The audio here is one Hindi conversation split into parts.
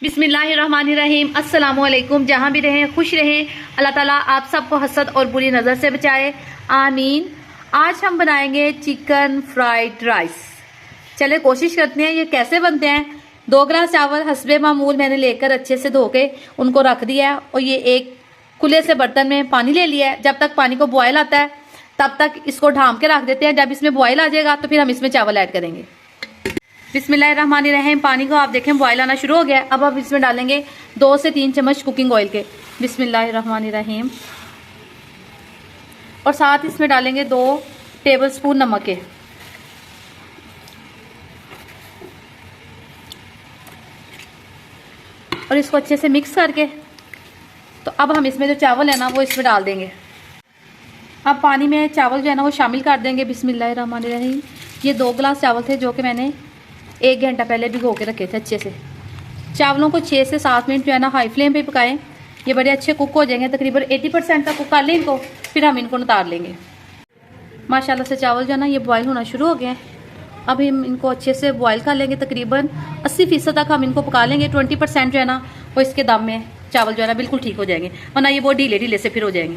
बिस्मिल्लाहिर्रहमानिर्रहीम। अस्सलामुअलैकुम। जहाँ भी रहें खुश रहें, अल्लाह ताला आप सबको हसद और बुरी नज़र से बचाए, आमीन। आज हम बनाएंगे चिकन फ्राइड राइस। चले कोशिश करते हैं ये कैसे बनते हैं। 2 गिलास चावल हस्बे मामूल मैंने लेकर अच्छे से धो के उनको रख दिया है और ये एक खुले से बर्तन में पानी ले लिया है। जब तक पानी को बॉयल आता है तब तक इसको ढांप के रख देते हैं। जब इसमें बॉयल आ जाएगा तो फिर हम इसमें चावल ऐड करेंगे। बिस्मिल्लाहिर्रहमानिर्रहीम। पानी को आप देखें बॉयल आना शुरू हो गया है। अब आप इसमें डालेंगे 2 से 3 चम्मच कुकिंग ऑयल के। बिस्मिल्लाहिर्रहमानिर्रहीम। और साथ इसमें डालेंगे 2 टेबलस्पून नमक के। और इसको अच्छे से मिक्स करके तो अब हम इसमें जो चावल है ना वो इसमें डाल देंगे। अब पानी में चावल जो है ना वो शामिल कर देंगे। बिस्मिल्लाहिर्रहमानिर्रहीम। ये 2 गिलास चावल थे जो कि मैंने 1 घंटा पहले भिगो के रखे थे अच्छे से। चावलों को 6 से 7 मिनट जो है ना हाई फ्लेम पे पकाएं। ये बड़े अच्छे कुक हो जाएंगे, तकरीबन 80% तक कुक कर लें इनको, फिर हम इनको उतार लेंगे। माशाल्लाह से चावल जो है ना ये बॉयल होना शुरू हो गए हैं। अब हम इनको अच्छे से बॉयल कर लेंगे, तकरीबन 80% तक हम इनको पका लेंगे। 20% जो है ना वो इसके दम में चावल जो है ना बिल्कुल ठीक हो जाएंगे, वरना ये बहुत ढीले ढीले से फिर हो जाएंगे।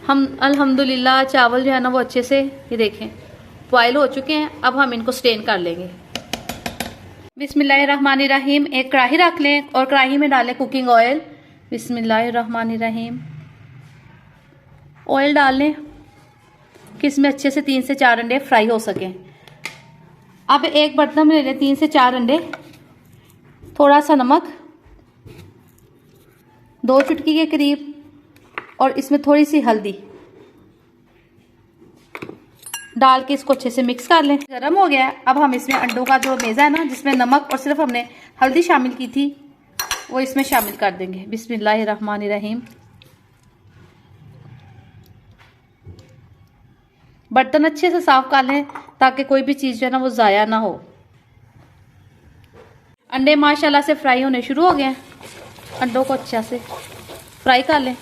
हम अल्हम्दुलिल्लाह चावल जो है ना वो अच्छे से ये देखें बॉयल हो चुके हैं। अब हम इनको स्टेन कर लेंगे। बिस्मिल्लाहिर्रहमानिर्रहीम। एक कढ़ाई रख लें और कढ़ाई में डालें कुकिंग ऑयल। बिस्मिल्लाहिर्रहमानिर्रहीम। ऑयल डाल लें कि इसमें अच्छे से 3 से 4 अंडे फ्राई हो सकें। अब एक बर्तन में ले लें 3 से 4 अंडे, थोड़ा सा नमक, 2 चुटकी के करीब, और इसमें थोड़ी सी हल्दी डाल के इसको अच्छे से मिक्स कर लें। गरम हो गया है। अब हम इसमें अंडों का जो मेज़ा है ना जिसमें नमक और सिर्फ हमने हल्दी शामिल की थी वो इसमें शामिल कर देंगे। बिस्मिल्लाहिर्रहमानिर्रहीम। बर्तन अच्छे से साफ कर लें ताकि कोई भी चीज़ जो है ना वो ज़ाया ना हो। अंडे माशाल्लाह से फ्राई होने शुरू हो गए हैं। अंडों को अच्छे से फ्राई कर लें।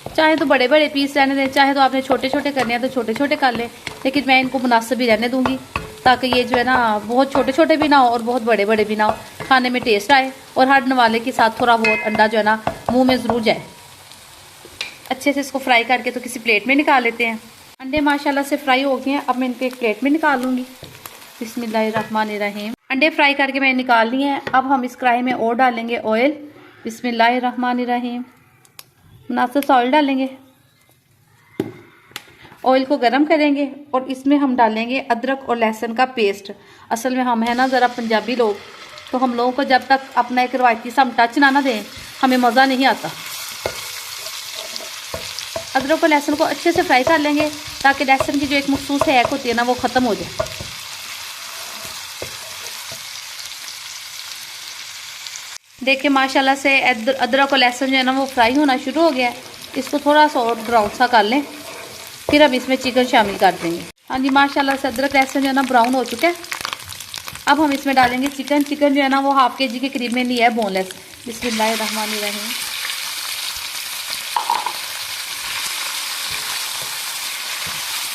चाहे तो बड़े बड़े पीस रहने दें, चाहे तो आपने छोटे छोटे करने हैं तो छोटे छोटे कर लें, लेकिन मैं इनको मुनासिब ही रहने दूंगी ताकि ये जो है ना बहुत छोटे छोटे भी ना हो और बहुत बड़े बड़े भी ना हो, खाने में टेस्ट आए और हर नवाले के साथ थोड़ा बहुत अंडा जो है ना मुंह में ज़रूर जाए। अच्छे से इसको फ्राई करके तो किसी प्लेट में निकाल लेते हैं। अंडे माशाल्लाह से फ्राई हो गए हैं। अब मैं इनको एक प्लेट में निकाल लूँगी। बिस्मिल्लाहिर्रहमानिर्रहीम। अंडे फ्राई करके मैंने निकाल लिए हैं। अब हम इस कढ़ाई में और डालेंगे ऑयल। बिस्मिल्लाहिर्रहमानिर्रहीम। मुनासिब सा ऑयल डालेंगे। ऑयल को गरम करेंगे और इसमें हम डालेंगे अदरक और लहसुन का पेस्ट। असल में हम है ना ज़रा पंजाबी लोग, तो हम लोगों को जब तक अपना एक रवायती सा हम टच ना दें हमें मज़ा नहीं आता। अदरक और लहसुन को अच्छे से फ्राई कर लेंगे ताकि लहसुन की जो एक मखसूस हैक होती है ना वो ख़त्म हो जाए। देखिए माशाल्लाह से अदरक और लहसुन जो है ना वो फ्राई होना शुरू हो गया है। इसको थोड़ा सा और ब्राउन सा कर लें, फिर हम इसमें चिकन शामिल कर देंगे। हाँ जी, माशाल्लाह से अदरक लहसुन जो है ना ब्राउन हो चुका है। अब हम इसमें डालेंगे चिकन। चिकन जो है ना वो ½ kg के करीब में लिया है, बोनलेस। बिस्मिल्लाहिर्रहमानिर्रहीम।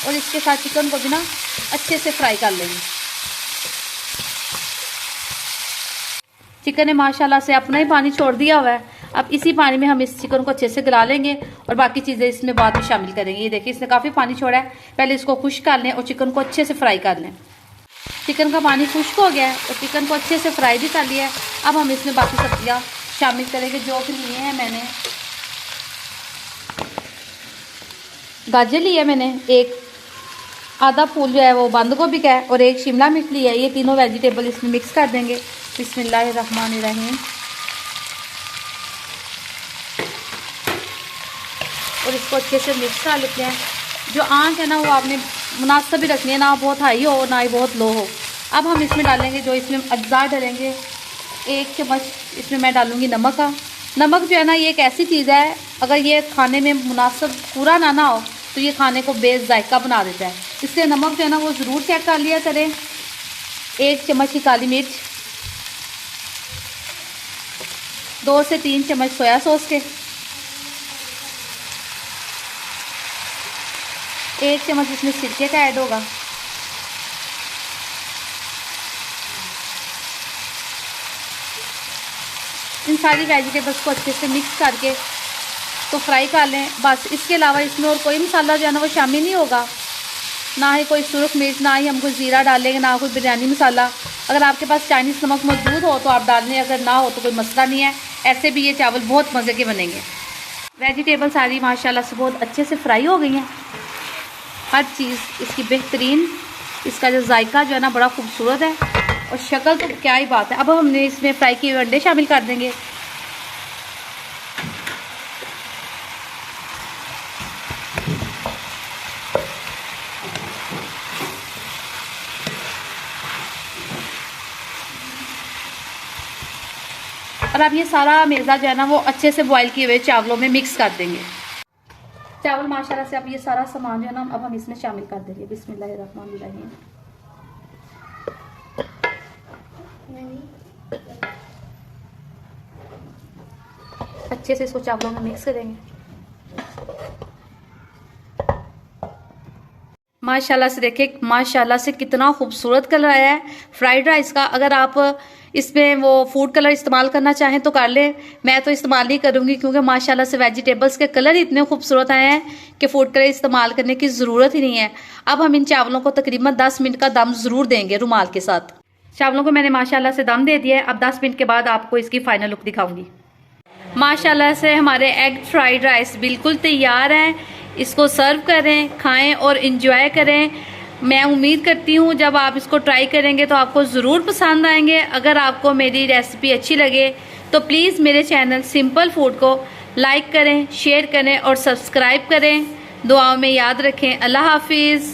और इसके साथ चिकन को भी ना अच्छे से फ्राई कर लेंगे। चिकन ने माशाल्लाह से अपना ही पानी छोड़ दिया हुआ है। अब इसी पानी में हम इस चिकन को अच्छे से गला लेंगे और बाकी चीज़ें इसमें बाद में शामिल करेंगे। ये देखिए इसने काफ़ी पानी छोड़ा है। पहले इसको खुश्क कर लें और चिकन को अच्छे से फ्राई कर लें। चिकन का पानी खुश्क हो गया है और चिकन को अच्छे से फ्राई भी कर लिया है। अब हम इसमें बाकी सब्जियाँ शामिल करेंगे जो कि लिए हैं मैंने। गाजर लिया है मैंने, एक आधा फूल जो है वो बंद गोभी का है और एक शिमला मिर्च लिया है। ये तीनों वेजिटेबल इसमें मिक्स कर देंगे। बिस्मिल्लाहिर्रहमानिर्रहीम। और इसको अच्छे से मिक्स कर लेते हैं। जो आंच है ना वो आपने मुनासिब भी रखनी है, ना बहुत हाई हो ना ही बहुत लो हो। अब हम इसमें डालेंगे जो इसमें अज्जा डालेंगे। 1 चम्मच इसमें मैं डालूँगी नमक का। नमक जो है ना ये एक ऐसी चीज़ है, अगर ये खाने में मुनासिब पूरा ना हो तो ये खाने को बेजायका बना देता है। इसलिए नमक जो है ना वो ज़रूर चेक कर लिया करें। 1 चम्मच की काली मिर्च, 2 से 3 चम्मच सोया सॉस के, 1 चम्मच इसमें सिरके का ऐड होगा, इन सारी वेजिटेबल्स को अच्छे से मिक्स करके तो फ्राई कर लें। बस इसके अलावा इसमें और कोई मसाला जो है ना वो शामिल नहीं होगा, ना ही कोई सुरख मिर्च, ना ही हम कोई ज़ीरा डालेंगे, ना कोई बिरयानी मसाला। अगर आपके पास चाइनीज़ नमक मौजूद हो तो आप डाल लें, अगर ना हो तो कोई मसला नहीं है। ऐसे भी ये चावल बहुत मज़े के बनेंगे। वेजिटेबल सारी माशाल्लाह से बहुत अच्छे से फ्राई हो गई हैं। हर चीज़ इसकी बेहतरीन, इसका जो जायका जो है ना बड़ा खूबसूरत है और शक्ल तो क्या ही बात है। अब हमने इसमें फ्राई किए हुए अंडे शामिल कर देंगे। और अब ये सारा मेज़ा जो है ना वो अच्छे से बॉईल किए हुए चावलों में मिक्स कर देंगे। चावल माशाल्लाह से अब ये सारा सामान जो है ना अब हम इसमें शामिल कर देंगे। बिस्मिल्लाहिर्रहमानिर्रहीम। अच्छे से इसको चावलों में मिक्स करेंगे। माशाल्लाह से देखें, माशाल्लाह से कितना खूबसूरत कलर आया है फ्राइड राइस का। अगर आप इसमें वो फूड कलर इस्तेमाल करना चाहें तो कर लें, मैं तो इस्तेमाल नहीं करूँगी क्योंकि माशाल्लाह से वेजिटेबल्स के कलर इतने खूबसूरत आए हैं कि फूड कलर इस्तेमाल करने की ज़रूरत ही नहीं है। अब हम इन चावलों को तकरीबन 10 मिनट का दम ज़रूर देंगे रुमाल के साथ। चावलों को मैंने माशाल्लाह से दम दे दिया है। अब 10 मिनट के बाद आपको इसकी फ़ाइनल लुक दिखाऊँगी। माशाल्लाह से हमारे एग फ्राइड राइस बिल्कुल तैयार हैं। इसको सर्व करें, खाएं और इंजॉय करें। मैं उम्मीद करती हूँ जब आप इसको ट्राई करेंगे तो आपको ज़रूर पसंद आएंगे। अगर आपको मेरी रेसिपी अच्छी लगे तो प्लीज़ मेरे चैनल सिंपल फूड को लाइक करें, शेयर करें और सब्सक्राइब करें। दुआओं में याद रखें। अल्लाह हाफिज़।